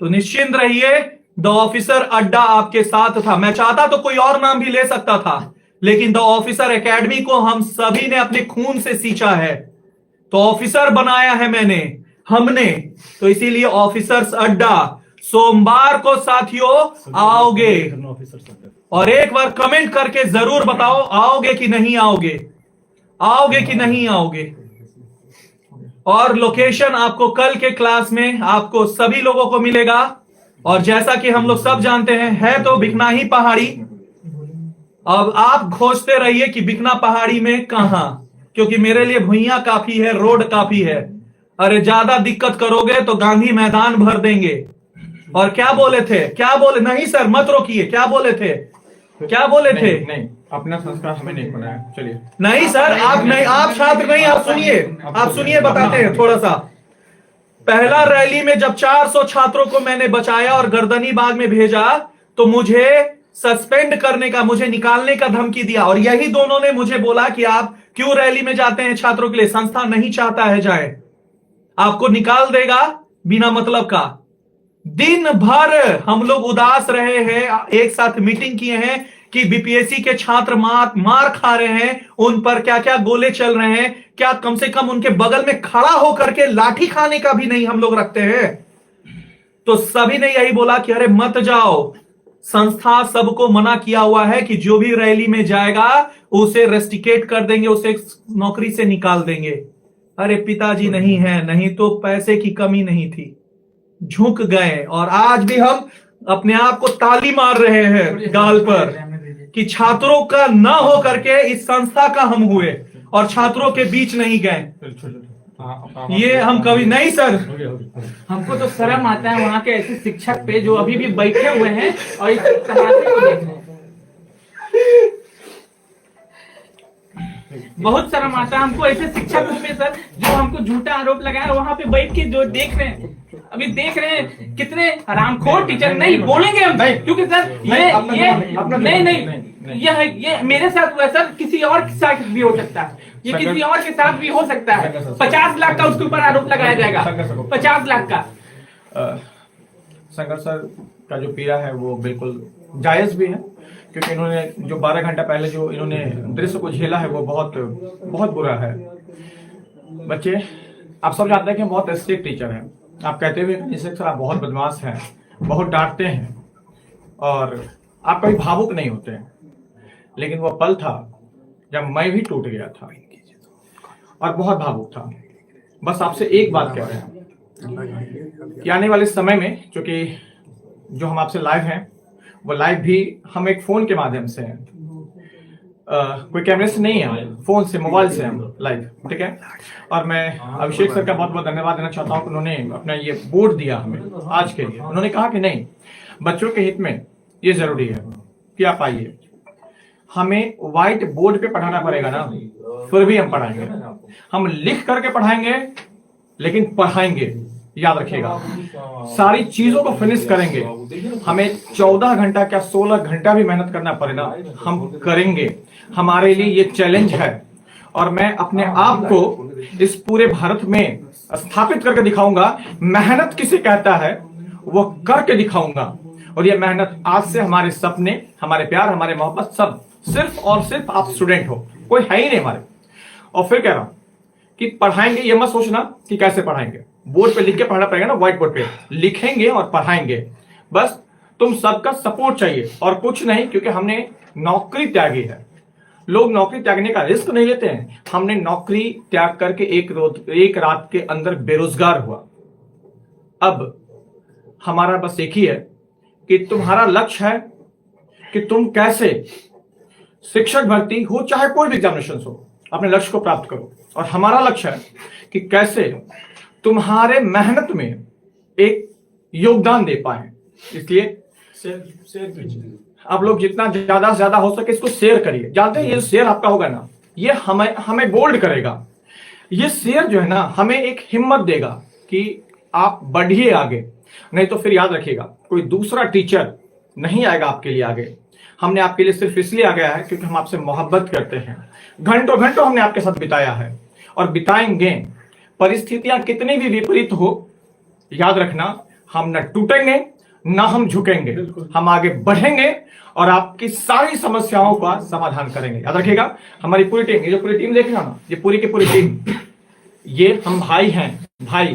तो निश्चिंत रहिए, द ऑफिसर अड्डा आपके साथ था। मैं चाहता तो कोई और नाम भी ले सकता था, लेकिन द ऑफिसर एकेडमी को हम सभी ने अपने खून से सींचा है, तो ऑफिसर बनाया है हमने। तो इसीलिए ऑफिसर्स अड्डा। सोमवार को साथियों आओगे? और एक बार कमेंट करके जरूर बताओ, आओगे कि नहीं आओगे? आओगे कि नहीं आओगे? और लोकेशन आपको कल के क्लास में आपको सभी लोगों को मिलेगा। और जैसा कि हम लोग सब जानते हैं, है तो बिकनाही पहाड़ी। अब आप खोजते रहिए कि बिकना पहाड़ी में कहां, क्योंकि मेरे लिए भुइयां काफी है, रोड काफी है। अरे ज्यादा दिक्कत करोगे तो गांधी मैदान भर देंगे। और क्या बोले थे, क्या बोले, नहीं सर मत रोकिए, क्या बोले थे, क्या बोले थे? नहीं, अपना संस्कार हमें नहीं बनाया। चलिए। नहीं सर, आप नहीं, आप छात्र नहीं, आप सुनिए, आप सुनिए, बताते हैं थोड़ा सा। पहला रैली में जब 400 छात्रों को मैंने बचाया और गर्दनी बाग में भेजा, तो मुझे सस्पेंड करने का, मुझे निकालने का धमकी दिया। और यही दोनों ने मुझे बोला कि आप क्यों रैली में जाते हैं छात्रों के लिए, संस्था नहीं चाहता है जाए, आपको निकाल देगा बिना मतलब का। दिन भर हम लोग उदास रहे हैं, एक साथ मीटिंग किए हैं कि बीपीएससी के छात्र मार खा रहे हैं, उन पर क्या क्या गोले चल रहे हैं, क्या कम से कम उनके बगल में खड़ा होकर के लाठी खाने का भी नहीं हम लोग रखते हैं। तो सभी ने यही बोला कि अरे मत जाओ, संस्था सबको मना किया हुआ है कि जो भी रैली में जाएगा उसे रेस्टिकेट कर देंगे, उसे नौकरी से निकाल देंगे। अरे पिताजी नहीं है, नहीं तो पैसे की कमी नहीं थी, झुक गए। और आज भी हम अपने आप को ताली मार रहे हैं गाल पर कि छात्रों का ना हो करके इस संस्था का हम हुए और छात्रों के बीच नहीं गए। ये हम कभी नहीं सर। हमको तो शर्म आता है वहाँ के ऐसे शिक्षक पे जो अभी भी बैठे हुए हैं और इस तमाशे को देख रहे हैं। बहुत शर्म आता है हमको ऐसे शिक्षकों पे सर, जो हमको झूठा आरोप लगाया, वहाँ पे बैठ के जो देख रहे हैं, अभी देख रहे हैं कितने हरामखोर टीचर। नहीं बोलेंगे हम, क्योंकि सर ये मेरे साथ हुआ सर, किसी और के साथ भी हो सकता है, ये किसी और के साथ भी हो सकता है। 50 लाख का उसके ऊपर आरोप लगाया जाएगा, 50 लाख का। शंकर सर का जो पीड़ा है वो बिल्कुल जायज भी है, क्योंकि इन्होंने जो 12 घंटा पहले जो इन्होंने दृश्य को झेला है वो बहुत बहुत बुरा है। बच्चे, आप सब जानते हैं कि हम बहुत स्ट्रिक्ट टीचर हैं। आप कहते हुए निश्चित सर आप बहुत बदमाश हैं, बहुत डांटते हैं और आप कभी भावुक नहीं होते हैं। लेकिन वो पल था जब मैं भी टूट गया था और बहुत भावुक था। बस आपसे एक बात कह रहे हैं कि आने वाले समय में, क्योंकि जो हम आपसे लाइव हैं वो लाइव भी हम एक फोन के माध्यम से हैं, कोई कैमरे से नहीं है, फोन से, मोबाइल से हम लाइव, ठीक है। और मैं अभिषेक सर का बहुत बहुत धन्यवाद देना चाहता हूँ कि उन्होंने अपना ये बोर्ड दिया हमें आज के लिए। उन्होंने कहा कि नहीं, बच्चों के हित में ये जरूरी है कि आप आइए। हमें व्हाइट बोर्ड पे पढ़ाना पड़ेगा ना, फिर भी हम पढ़ाएंगे, हम लिख करके पढ़ाएंगे, लेकिन पढ़ाएंगे, याद रखिएगा। सारी चीजों को फिनिश करेंगे। हमें 14 घंटा क्या 16 घंटा भी मेहनत करना पड़े ना, हम करेंगे। हमारे लिए ये चैलेंज है और मैं अपने आप को इस पूरे भारत में स्थापित करके दिखाऊंगा। मेहनत किसे कहता है वो करके दिखाऊंगा। और ये मेहनत आज से हमारे सपने, हमारे प्यार, हमारे मोहब्बत सब सिर्फ और सिर्फ आप स्टूडेंट हो, कोई है ही नहीं हमारे। और फिर कह रहा हूं कि पढ़ाएंगे, ये मत सोचना कि कैसे पढ़ाएंगे, बोर्ड पे लिख के पढ़ना पड़ेगा ना, व्हाइट बोर्ड पे लिखेंगे और पढ़ाएंगे। बस तुम सबका सपोर्ट चाहिए और कुछ नहीं, क्योंकि हमने नौकरी त्यागी है। लोग नौकरी त्यागने का रिस्क नहीं लेते हैं, हमने नौकरी त्याग करके एक रात के अंदर बेरोजगार हुआ। अब हमारा बस एक ही है कि तुम्हारा लक्ष्य है कि तुम कैसे शिक्षक भर्ती हो, चाहे कोई भी एग्जामिनेशन हो, अपने लक्ष्य को प्राप्त करो। और हमारा लक्ष्य है कि कैसे तुम्हारे मेहनत में एक योगदान दे पाए। इसलिए आप लोग जितना ज्यादा से ज्यादा हो सके इसको शेयर करिए। जानते हैं ये शेयर आपका होगा ना, ये हमें बोल्ड करेगा। ये शेयर जो है ना हमें एक हिम्मत देगा कि आप बढ़िए आगे। नहीं तो फिर याद रखिएगा, कोई दूसरा टीचर नहीं आएगा आपके लिए आगे। हमने आपके लिए सिर्फ इसलिए आ गया है क्योंकि हम आपसे मोहब्बत करते हैं। घंटों घंटों हमने आपके साथ बिताया है और बिताएंगे। परिस्थितियां कितनी भी विपरीत हो, याद रखना, हम न टूटेंगे ना हम झुकेंगे, हम आगे बढ़ेंगे और आपकी सारी समस्याओं का समाधान करेंगे। याद रखिएगा, हमारी पूरी टीम, ये जो पूरी टीम देख रहे हो ना, ये पूरी की पूरी टीम, ये हम भाई हैं, भाई,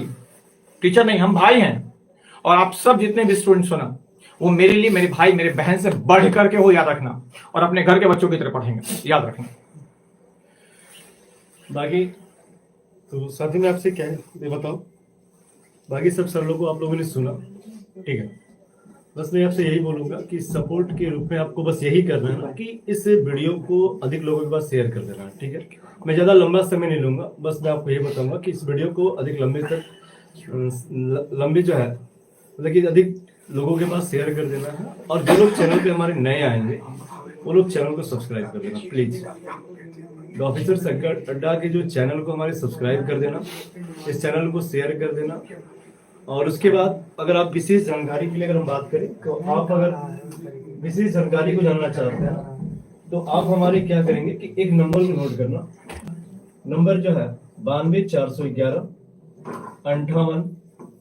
टीचर नहीं, हम भाई हैं। और आप सब जितने भी स्टूडेंट्स हो ना, वो मेरे लिए मेरे भाई, मेरे बहन से बढ़ करके हो, याद रखना। और अपने घर के बच्चों की तरह पढ़ेंगे, याद रखना। बाकी तो साथी में आपसे क्या है ये बताओ। बाकी सब सर लोगों को आप लोगों ने सुना, ठीक है। बस मैं आपसे यही बोलूंगा कि सपोर्ट के रूप में आपको बस यही करना है ना कि इस वीडियो को अधिक लोगों के पास शेयर कर देना है, ठीक है। मैं ज़्यादा लंबा समय नहीं लूंगा, बस मैं आपको ये बताऊंगा कि इस वीडियो को अधिक लंबी जो है, मतलब कि अधिक लोगों के पास शेयर कर देना है, और जो लोग चैनल पे हमारे नए आएंगे वो लोग चैनल को सब्सक्राइब कर देना प्लीज। द ऑफिसर्स अड्डा के जो चैनल को हमारे सब्सक्राइब कर देना, इस चैनल को शेयर कर देना। और उसके बाद अगर आप विशेष जानकारी के लिए अगर हम बात करें तो आप अगर विशेष जानकारी को जानना चाहते हैं तो आप हमारे क्या करेंगे कि एक नंबर को नोट करना। नंबर जो है 92 411 58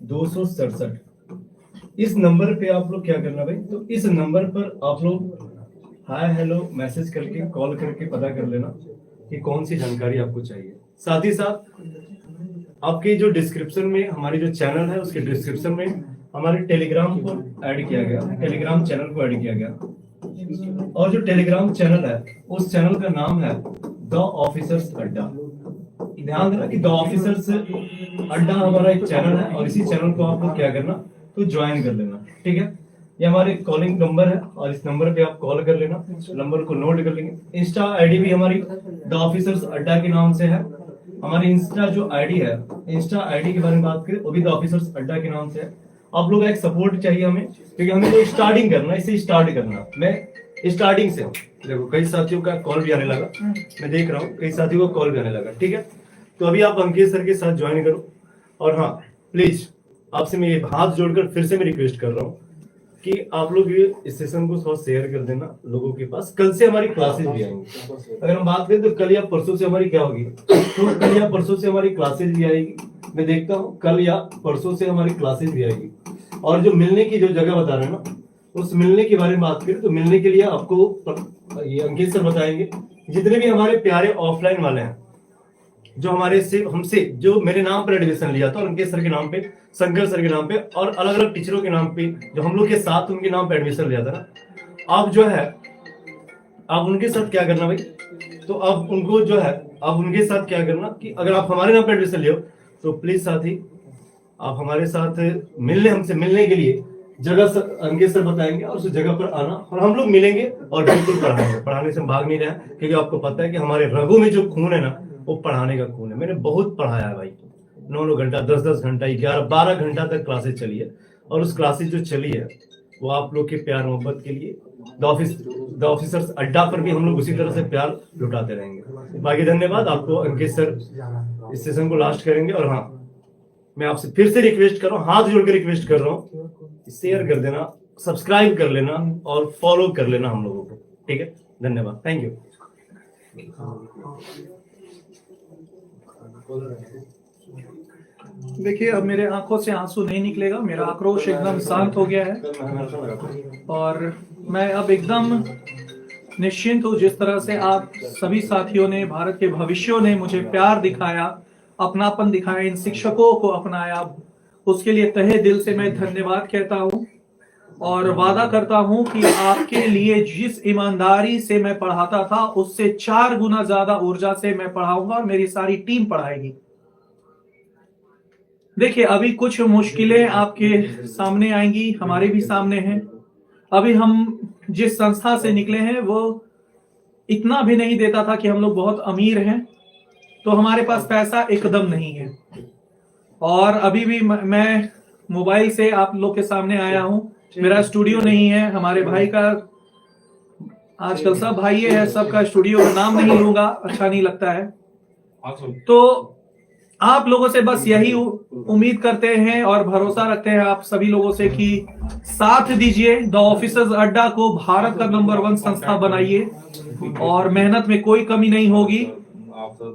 267। इस नंबर पे आप लोग क्या करना भाई, तो इस नंबर पर आप लोग हाय हेलो मैसेज करके कॉल करके पता कर लेना कि कौन सी जानकारी आपको चाहिए। साथ ही साथ आपके जो डिस्क्रिप्शन में हमारी जो चैनल है उसके डिस्क्रिप्शन में हमारे टेलीग्राम को ऐड किया गया, टेलीग्राम चैनल को ऐड किया गया। और जो टेलीग्राम चैनल है उस चैनल का नाम है द ऑफिसर्स अड्डा। ध्यान देना कि द ऑफिसर्स अड्डा हमारा एक चैनल है और इसी चैनल को आप लोग क्या करना तो ज्वाइन कर लेना, ठीक है। ये हमारे कॉलिंग नंबर है और इस नंबर पे आप कॉल कर लेना, नंबर को नोट कर लेंगे। इंस्टा आईडी भी हमारी द ऑफिसर्स अड्डा के नाम से है। हमारी इंस्टा जो आईडी है, इंस्टा आईडी के बारे में बात करें वो भी द ऑफिसर्स अड्डा के नाम से है। आप लोग एक सपोर्ट चाहिए हमें, क्योंकि हमें तो स्टार्टिंग करना, इसे स्टार्ट करना। मैं स्टार्टिंग से हूँ, देखो कई साथियों का कॉल भी आने लगा, मैं देख रहा हूँ कई साथियों को कॉल भी आने लगा, ठीक है। तो अभी आप अंकित सर के साथ ज्वाइन करो। और हाँ प्लीज आपसे मैं ये हाथ जोड़कर फिर से मैं रिक्वेस्ट कर रहा हूँ कि आप लोग ये इस सेशन को थोड़ा शेयर कर देना लोगों के पास। कल से हमारी क्लासेस भी आएंगी। अगर हम बात करें तो कल या परसों से हमारी क्या होगी, तो कल या परसों से हमारी क्लासेस भी आएगी। मैं देखता हूँ कल या परसों से हमारी क्लासेस भी आएगी। और जो मिलने की जो जगह बता रहे हैं ना, उस मिलने के बारे में बात करें तो मिलने के लिए आपको ये अंकित सर बताएंगे। जितने भी हमारे प्यारे ऑफलाइन वाले हैं जो हमारे से हमसे जो मेरे नाम पर एडमिशन लिया था, अंकित सर के नाम पे, शंकर सर के नाम पे और अलग अलग टीचरों के नाम पे जो हम लोग के साथ उनके नाम पे एडमिशन लिया था ना, आप जो है आप उनके साथ क्या करना भाई, तो आप उनको जो है आप उनके साथ क्या करना कि अगर आप हमारे नाम पे एडमिशन लियो तो प्लीज साथी आप हमारे साथ मिलने, हमसे मिलने के लिए जगह अंकित सर बताएंगे और उस जगह पर आना और हम लोग मिलेंगे और बिल्कुल पढ़ाएंगे। पढ़ाने से हम भाग नहीं रहे हैं, क्योंकि आपको पता है कि हमारे रगों में जो खून है ना वो पढ़ाने का खून है। मैंने बहुत पढ़ाया है भाई, 9 घंटा 10 घंटा 11-12 घंटा तक क्लासेस चली है। और उस क्लासेस जो चली है वो आप लोग के प्यार मोहब्बत के लिए द ऑफिसर्स अड्डा पर भी हम लोग उसी तरह से प्यार लुटाते रहेंगे। बाकी धन्यवाद आपको। अंकित सर इस सेशन को लास्ट करेंगे। और हाँ मैं आपसे फिर से रिक्वेस्ट कर रहा हूँ, हाथ जोड़ के रिक्वेस्ट कर रहा हूँ, शेयर कर देना, सब्सक्राइब कर लेना और फॉलो कर लेना हम लोगों को, ठीक है। धन्यवाद, थैंक यू। देखिए अब मेरे आंखों से आंसू नहीं निकलेगा, मेरा आक्रोश एकदम शांत हो गया है और मैं अब एकदम निश्चिंत हूँ। जिस तरह से आप सभी साथियों ने, भारत के भविष्यों ने मुझे प्यार दिखाया, अपनापन दिखाया, इन शिक्षकों को अपनाया, उसके लिए तहे दिल से मैं धन्यवाद कहता हूँ। और वादा करता हूँ कि आपके लिए जिस ईमानदारी से मैं पढ़ाता था उससे 4 गुना ज्यादा ऊर्जा से मैं पढ़ाऊंगा और मेरी सारी टीम पढ़ाएगी। देखिए अभी कुछ मुश्किलें आपके सामने आएंगी, हमारे भी सामने हैं। अभी हम जिस संस्था से निकले हैं वो इतना भी नहीं देता था कि हम लोग बहुत अमीर हैं, तो हमारे पास पैसा एकदम नहीं है। और अभी भी मैं मोबाइल से आप लोग के सामने आया हूं, मेरा स्टूडियो नहीं है। हमारे भाई का, आजकल सब भाई है, सबका स्टूडियो का नाम नहीं लूंगा, अच्छा नहीं लगता है। तो आप लोगों से बस यही उम्मीद करते हैं और भरोसा रखते हैं आप सभी लोगों से कि साथ दीजिए, द ऑफिसर्स अड्डा को भारत का नंबर 1 संस्था बनाइए और मेहनत में कोई कमी नहीं होगी।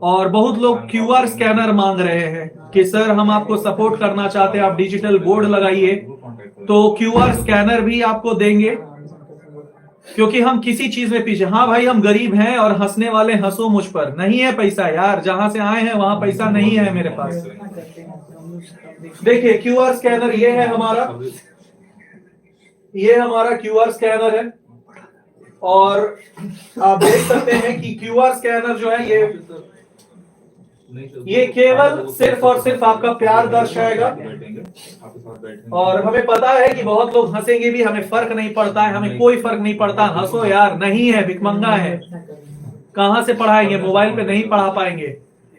और बहुत लोग QR स्कैनर मांग रहे हैं कि सर हम आपको सपोर्ट करना चाहते हैं, आप डिजिटल बोर्ड लगाइए, तो QR स्कैनर भी आपको देंगे, क्योंकि हम किसी चीज में पीछे। हाँ भाई हम गरीब हैं और हंसने वाले हंसो मुझ पर, नहीं है पैसा यार, जहां से आए हैं वहां पैसा नहीं है मेरे पास। देखिए QR स्कैनर ये है हमारा, ये हमारा QR स्कैनर है और आप देख सकते हैं कि QR स्कैनर जो है ये केवल सिर्फ और सिर्फ आपका प्यार दर्शाएगा। और हमें पता है कि बहुत लोग हंसेंगे भी, हमें फर्क नहीं पड़ता है, हमें कोई फर्क नहीं पड़ता, हंसो यार, नहीं है भिखमंगा है, कहां से पढ़ाएंगे, मोबाइल पे नहीं पढ़ा पाएंगे।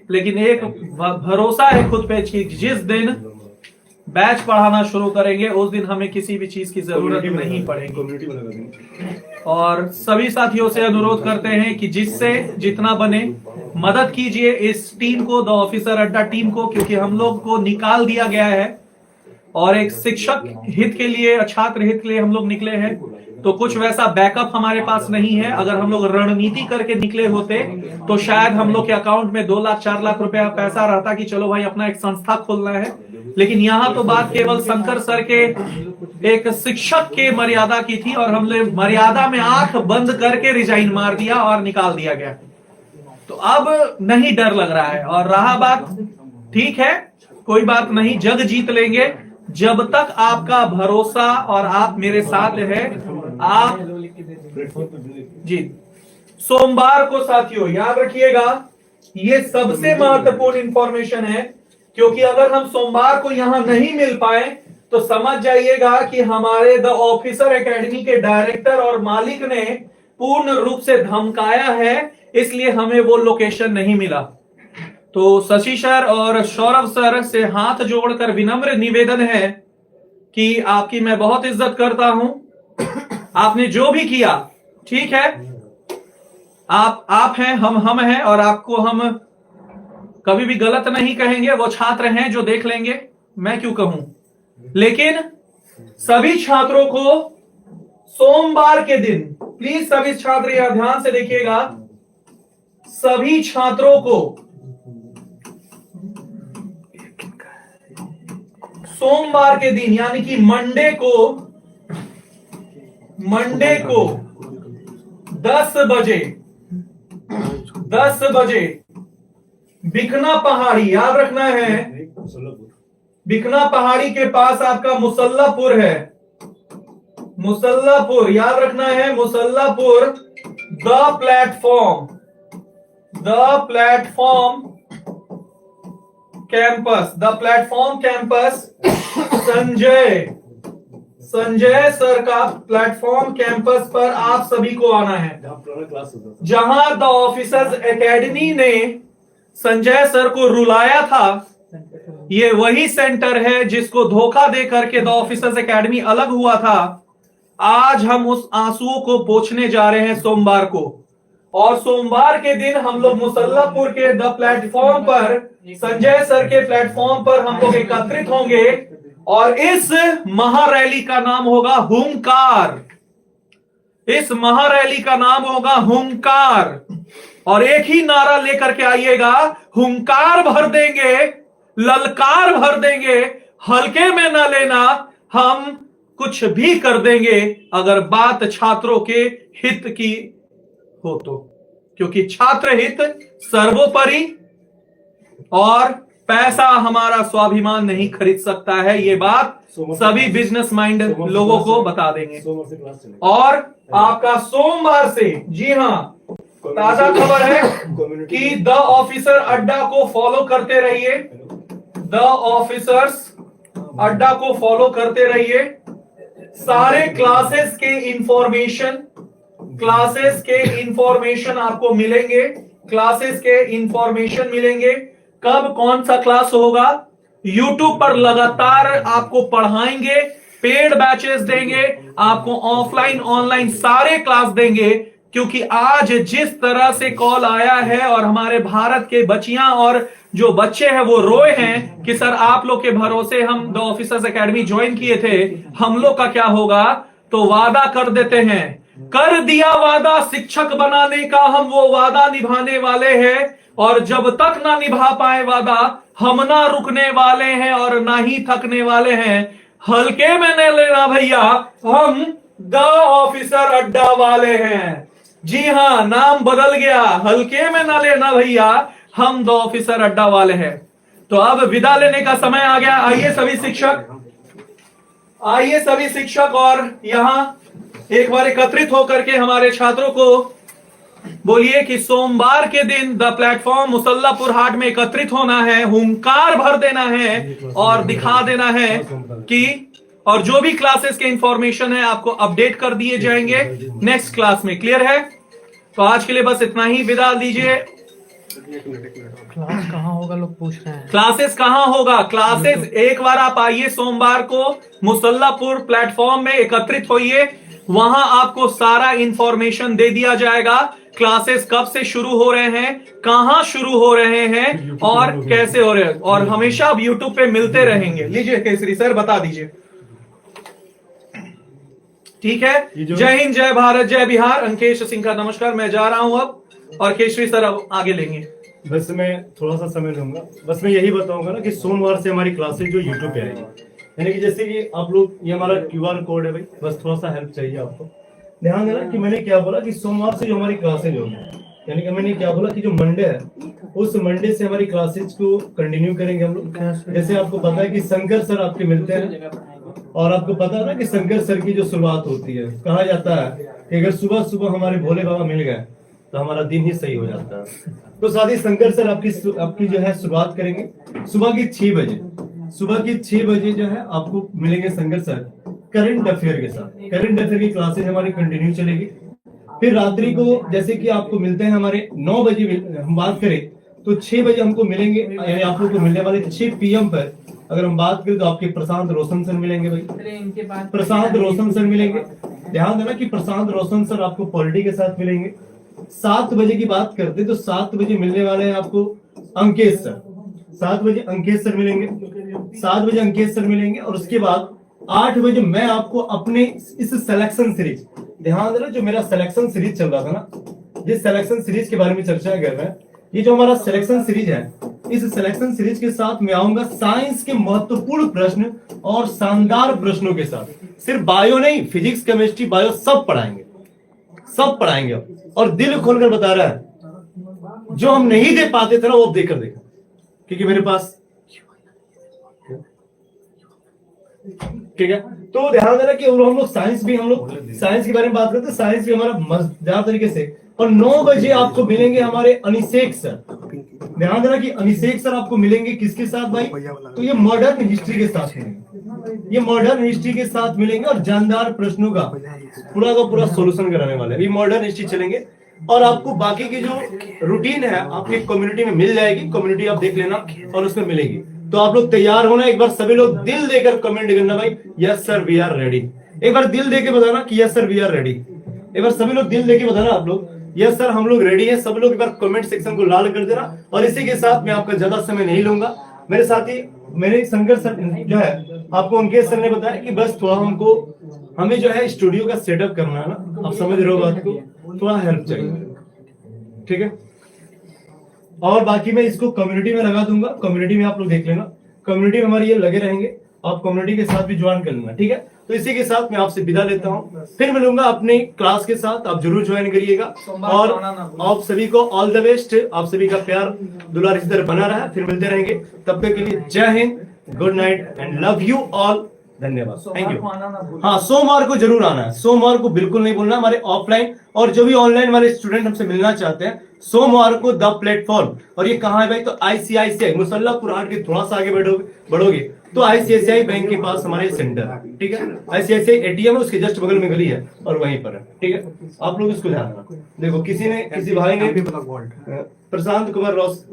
लेकिन एक भरोसा है खुद पे कि बैच पढ़ाना शुरू करेंगे उस दिन हमें किसी भी चीज की जरूरत नहीं पड़ेगी। कम्युनिटी में लगा देंगे। और सभी साथियों से अनुरोध करते हैं कि जिससे जितना बने मदद कीजिए इस टीम को, द ऑफिसर अड्डा टीम को, क्योंकि हम लोग को निकाल दिया गया है और एक शिक्षक हित के लिए, छात्र हित के लिए हम लोग निकले हैं। तो कुछ वैसा बैकअप हमारे पास नहीं है। अगर हम लोग रणनीति करके निकले होते तो शायद हम लोग के अकाउंट में 2 लाख 4 लाख रुपया पैसा रहता कि चलो भाई अपना एक संस्था खोलना है। लेकिन यहाँ तो बात केवल शंकर सर के एक शिक्षक के मर्यादा की थी और हमने मर्यादा में आंख बंद करके रिजाइन मार दिया और निकाल दिया गया। तो अब नहीं डर लग रहा है। और रहा बात, ठीक है कोई बात नहीं, जग जीत लेंगे जब तक आपका भरोसा और आप मेरे साथ है। आप जी सोमवार को साथियों याद रखिएगा, ये सबसे महत्वपूर्ण इंफॉर्मेशन है, क्योंकि अगर हम सोमवार को यहां नहीं मिल पाए तो समझ जाइएगा कि हमारे द ऑफिसर एकेडमी के डायरेक्टर और मालिक ने पूर्ण रूप से धमकाया है, इसलिए हमें वो लोकेशन नहीं मिला। तो शशि सर और सौरभ सर से हाथ जोड़कर विनम्र निवेदन है कि आपकी मैं बहुत इज्जत करता हूं, आपने जो भी किया ठीक है, आप हैं, हम हैं, और आपको हम कभी भी गलत नहीं कहेंगे। वो छात्र हैं जो देख लेंगे, मैं क्यों कहूं। लेकिन सभी छात्रों को सोमवार के दिन, प्लीज सभी छात्र यहां ध्यान से देखिएगा, सभी छात्रों को सोमवार के दिन यानी कि मंडे को 10 बजे बिकना पहाड़ी, याद रखना है, बिकना पहाड़ी के पास आपका मुसल्लापुर है, मुसल्लापुर याद रखना है, Musallapur the platform campus Sanjay sir का प्लेटफॉर्म कैंपस पर आप सभी को आना है, जहां द ऑफिसर्स एकेडमी ने संजय सर को रुलाया था। ये वही सेंटर है जिसको धोखा दे करके द ऑफिसर्स एकेडमी अलग हुआ था। आज हम उस आंसुओं को पोंछने जा रहे हैं सोमवार को, और सोमवार के दिन हम लोग मुसल्लापुर के द प्लेटफॉर्म पर, संजय सर के प्लेटफॉर्म पर हम लोग एकत्रित होंगे और इस महारैली का नाम होगा हुंकार। इस महारैली का नाम होगा हुंकार, और एक ही नारा लेकर के आइएगा, हुंकार भर देंगे, ललकार भर देंगे, हल्के में न लेना, हम कुछ भी कर देंगे अगर बात छात्रों के हित की हो तो, क्योंकि छात्र हित सर्वोपरि और पैसा हमारा स्वाभिमान नहीं खरीद सकता है। ये बात सभी बिजनेस माइंड लोगों को बता देंगे। और आपका सोमवार से, जी हां, ताजा खबर है कि द ऑफिसर अड्डा को फॉलो करते रहिए, द ऑफिसर्स अड्डा को फॉलो करते रहिए। सारे क्लासेस के इंफॉर्मेशन आपको मिलेंगे, क्लासेस के इंफॉर्मेशन मिलेंगे। कब कौन सा क्लास होगा, YouTube पर लगातार आपको पढ़ाएंगे, पेड बैचेस देंगे, आपको ऑफलाइन ऑनलाइन सारे क्लास देंगे, क्योंकि आज जिस तरह से कॉल आया है और हमारे भारत के बच्चियां और जो बच्चे हैं वो रोए हैं कि सर आप लोग के भरोसे हम द ऑफिसर्स एकेडमी ज्वाइन किए थे, हम लोग का क्या होगा। तो वादा कर देते हैं, कर दिया वादा शिक्षक बनाने का, हम वो वादा निभाने वाले हैं, और जब तक ना निभा पाए वादा हम ना रुकने वाले हैं और ना ही थकने वाले हैं। हल्के में न लेना भैया, हम द ऑफिसर अड्डा वाले हैं। जी हां, नाम बदल गया, हल्के में न लेना भैया, हम द ऑफिसर अड्डा वाले हैं। तो अब विदा लेने का समय आ गया। आइए सभी शिक्षक और यहां एक बार एकत्रित होकर के हमारे छात्रों को बोलिए कि सोमवार के दिन द प्लेटफॉर्म मुसल्लापुर हाट में एकत्रित होना है, हुंकार भर देना है और दिखा देना है कि, और जो भी क्लासेस के इंफॉर्मेशन है आपको अपडेट कर दिए जाएंगे नेक्स्ट क्लास में। क्लियर है? तो आज के लिए बस इतना ही, विदा दीजिए। क्लास कहाँ होगा लोग पूछ रहे हैं। क्लासेस कहाँ होगा? क्लासेस एक बार आप आइए, सोमवार को मुसल्लापुर प्लेटफॉर्म में एकत्रित होइए, वहां आपको सारा इंफॉर्मेशन दे दिया जाएगा। क्लासेस कब से शुरू हो रहे हैं, कहां शुरू हो रहे हैं और कैसे हो रहे हैं, और हमेशा आप यूट्यूब पे मिलते रहेंगे। लीजिए केसरी सर बता दीजिए। ठीक है, जय हिंद, जय भारत, जय बिहार। अंकेश सिंह का नमस्कार। मैं जा रहा हूं अब, और केसरी सर अब आगे लेंगे। बस मैं थोड़ा सा समय लूंगा, बस मैं यही बताऊंगा ना कि सोमवार से हमारी क्लासेज जो यूट्यूब पे आएगी, यानी कि जैसे कि आप लोग, ये हमारा QR कोड है भाई, बस थोड़ा सा हेल्प चाहिए आपको। ध्यान देना कि मैंने क्या बोला कि सोमवार से जो हमारी क्लासेज होगी, यानी कि मैंने क्या बोला कि जो मंडे है उस मंडे से हमारी क्लासेज को कंटिन्यू करेंगे हम लोग। जैसे आपको पता है कि शंकर सर आपके मिलते हैं, और आपको पता है ना कि शंकर सर की जो शुरुआत होती है, कहा जाता है कि अगर सुबह सुबह हमारे भोले बाबा मिल गए तो हमारा दिन ही सही हो जाता है। तो साथ ही शंकर सर आपकी जो है शुरुआत करेंगे सुबह की 6 बजे। सुबह की 6 बजे जो है आपको मिलेंगे शंकर सर करंट अफेयर के साथ। करंट अफेयर की क्लासेज हमारी कंटिन्यू चलेगी। फिर रात्रि को जैसे कि आपको मिलते हैं हमारे 9 बजे, हम बात करें तो 6 बजे हमको मिलेंगे, यानी आप लोग को मिलने वाले 6 PM पर अगर हम बात करें तो आपके प्रशांत रोशन सर मिलेंगे भाई, प्रशांत रोशन सर मिलेंगे। ध्यान देना कि प्रशांत रोशन सर आपको पॉलिटी के साथ मिलेंगे। 7 बजे की बात करते तो 7 बजे मिलने वाले हैं आपको अंकेश सर। 7 बजे अंकेश सर मिलेंगे, 7 बजे अंकेश सर मिलेंगे। और उसके बाद 8 बजे मैं आपको अपने इस सिलेक्शन सीरीज, ध्यान देना जो मेरा सिलेक्शन सीरीज चल रहा था ना, जिस सिलेक्शन सीरीज के बारे में चर्चा कर रहे हैं, ये जो हमारा सिलेक्शन सीरीज है, इस सिलेक्शन सीरीज के साथ मैं आऊंगा साइंस के महत्वपूर्ण प्रश्न और शानदार प्रश्नों के साथ। सिर्फ बायो नहीं, फिजिक्स, केमिस्ट्री, बायो सब पढ़ाएंगे, सब पढ़ाएंगे। और दिल खोलकर बता रहा है, जो हम नहीं दे पाते थे ना वो अब देकर देखा, क्योंकि मेरे पास, ठीक है। तो ध्यान देना कि हम लोग साइंस भी, हम लोग साइंस के बारे में बात करते हैं, साइंस भी हमारा मजेदार तरीके से। और 9 बजे आपको मिलेंगे हमारे अनिशेक सर। ध्यान देना कि अनिशेक सर आपको मिलेंगे किसके साथ भाई, तो ये मॉडर्न हिस्ट्री के साथ मिलेंगे, ये मॉडर्न हिस्ट्री के साथ मिलेंगे और जानदार प्रश्नों का पूरा सोल्यूशन कराने वाले हैं। ये मॉडर्न हिस्ट्री चलेंगे और आपको बाकी की जो रूटीन है आपकी कम्युनिटी में मिल जाएगी। कम्युनिटी आप देख लेना और उसमें मिलेगी। तो आप लोग तैयार होना, एक बार सभी लोग दिल देकर कमेंट करना भाई, yes sir we are ready. एक बार दिल देके बताना कि yes sir we are ready. एक बार सभी लोग दिल देके बताना आप लोग, यस सर हम लोग रेडी हैं। सब लोग एक बार कमेंट सेक्शन को लाल कर देना। और इसी के साथ मैं आपका ज्यादा समय नहीं लूंगा। मेरे साथी मेरे शंकर सर जो है, आपको अंकेश सर ने बताया कि बस थोड़ा हमें जो है स्टूडियो का सेटअप करना है ना, आप समझ रहे हो बात को, थोड़ा हेल्प चाहिए, ठीक है। और बाकी मैं इसको कम्युनिटी में लगा दूंगा, कम्युनिटी में आप लोग देख लेना, कम्युनिटी में हमारे ये लगे रहेंगे, आप कम्युनिटी के साथ भी ज्वाइन कर लेना, ठीक है। तो इसी के साथ मैं आपसे विदा लेता हूँ, फिर मिलूंगा अपने क्लास के साथ, आप जरूर ज्वाइन करिएगा। और आप सभी को ऑल द बेस्ट, आप सभी का प्यार दुलार इस तरह बना रहा, फिर मिलते रहेंगे। तब तक के लिए जय Hind, good night and love you all, धन्यवाद, थैंक यू। हाँ, सोमवार को जरूर आना है, सोमवार को बिल्कुल नहीं भूलना। हमारे ऑफलाइन और जो भी ऑनलाइन वाले स्टूडेंट हमसे मिलना चाहते हैं, सोमवार को द प्लेटफॉर्म। और ये कहाँ है भाई, तो ICICI मुसल्लापुर हाट के थोड़ा सा आगे बढ़ोगे तो ICICI बैंक के पास हमारे सेंटर है, ठीक है। ICICI ATM है, उसके जस्ट बगल में गली है और वहीं पर है, ठीक है। आप लोग इसको ध्यान रखना। देखो किसी भाई ने प्रशांत कुमार रॉस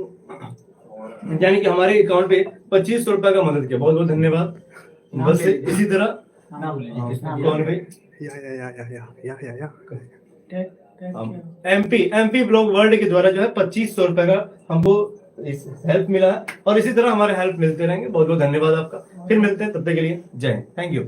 यानी कि हमारे अकाउंट पे 2500 रुपए का मदद किया, बहुत बहुत धन्यवाद। बस इसी तरह कौन भाई, MP ब्लॉग वर्ल्ड के द्वारा जो है 2500 रुपए का हमको हेल्प मिला है। और इसी तरह हमारे हेल्प मिलते रहेंगे। बहुत बहुत धन्यवाद आपका। फिर मिलते हैं, तब तक के लिए जय हिंद, थैंक यू।